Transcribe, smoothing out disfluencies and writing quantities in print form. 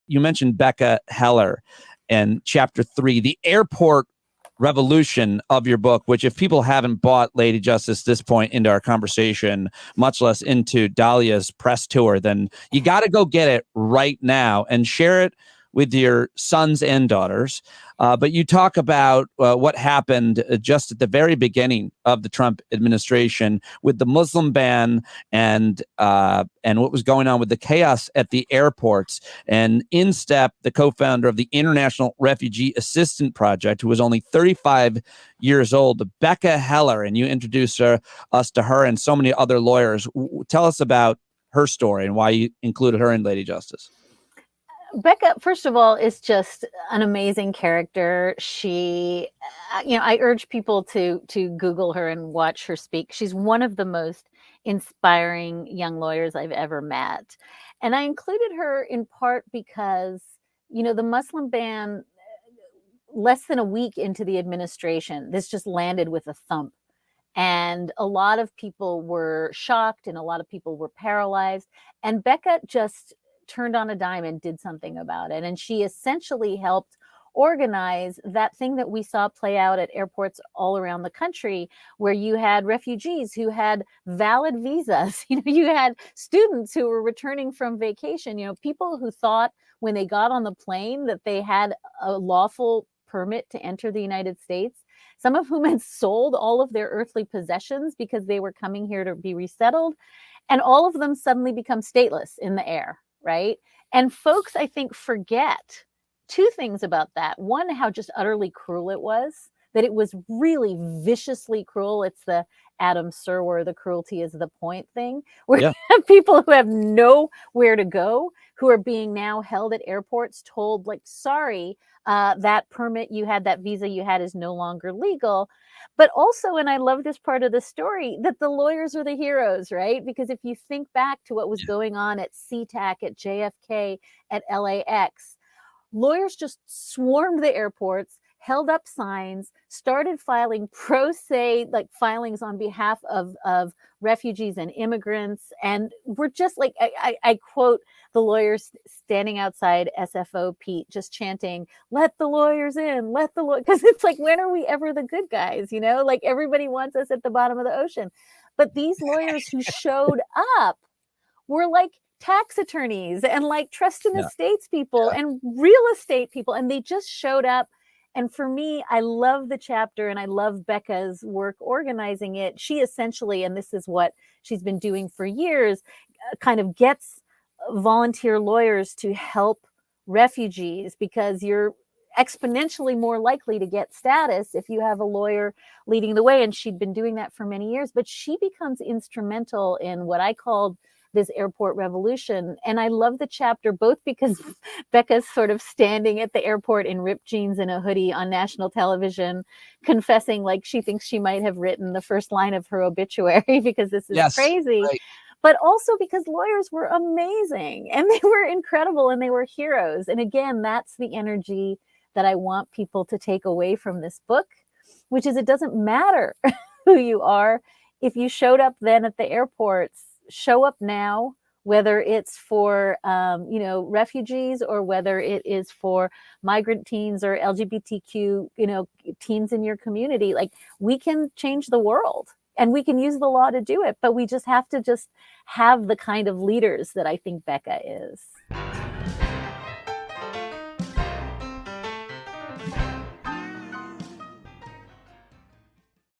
you mentioned Becca Heller and chapter 3, the airport revolution of your book, which if people haven't bought Lady Justice this point into our conversation, much less into Dahlia's press tour, then you got to go get it right now and share it with your sons and daughters. But you talk about what happened just at the very beginning of the Trump administration with the Muslim ban and what was going on with the chaos at the airports. And in step, the co-founder of the International Refugee Assistance Project, who was only 35 years old, Becca Heller, and you introduced us to her and so many other lawyers. Tell us about her story and why you included her in Lady Justice. Becca, first of all, is just an amazing character. She, I urge people to Google her and watch her speak. She's one of the most inspiring young lawyers I've ever met. And I included her in part because, the Muslim ban, less than a week into the administration, this just landed with a thump. And a lot of people were shocked and a lot of people were paralyzed. And Becca just turned on a dime and did something about it. And she essentially helped organize that thing that we saw play out at airports all around the country, where you had refugees who had valid visas. You had students who were returning from vacation, people who thought when they got on the plane that they had a lawful permit to enter the United States, some of whom had sold all of their earthly possessions because they were coming here to be resettled. And all of them suddenly become stateless in the air. Right. And folks, I think, forget two things about that. One, how just utterly cruel it was, that it was really viciously cruel. It's the Adam Serwer, the cruelty is the point thing, where you have people who have nowhere to go, who are being now held at airports, told like, sorry, that permit you had, that visa you had is no longer legal. But also, and I love this part of the story, that the lawyers are the heroes, right? Because if you think back to what was going on at SeaTac, at JFK, at LAX, lawyers just swarmed the airports, held up signs, started filing pro se like filings on behalf of refugees and immigrants. And we're just like, I quote the lawyers standing outside SFO Pete, just chanting, let the lawyers in, let the lawyers, because it's like, when are we ever the good guys? Like everybody wants us at the bottom of the ocean. But these lawyers who showed up were like tax attorneys and like trust and estates people and real estate people. And they just showed up. And for me, I love the chapter and I love Becca's work organizing it. She essentially, and this is what she's been doing for years, kind of gets volunteer lawyers to help refugees, because you're exponentially more likely to get status if you have a lawyer leading the way. And she'd been doing that for many years, but she becomes instrumental in what I called this airport revolution. And I love the chapter, both because Becca's sort of standing at the airport in ripped jeans and a hoodie on national television, confessing like she thinks she might have written the first line of her obituary because this is crazy. Right. But also because lawyers were amazing and they were incredible and they were heroes. And again, that's the energy that I want people to take away from this book, which is it doesn't matter who you are. If you showed up then at the airports, show up now, whether it's for, refugees or whether it is for migrant teens or LGBTQ, teens in your community. Like, we can change the world and we can use the law to do it, but we just have to just have the kind of leaders that I think Becca is.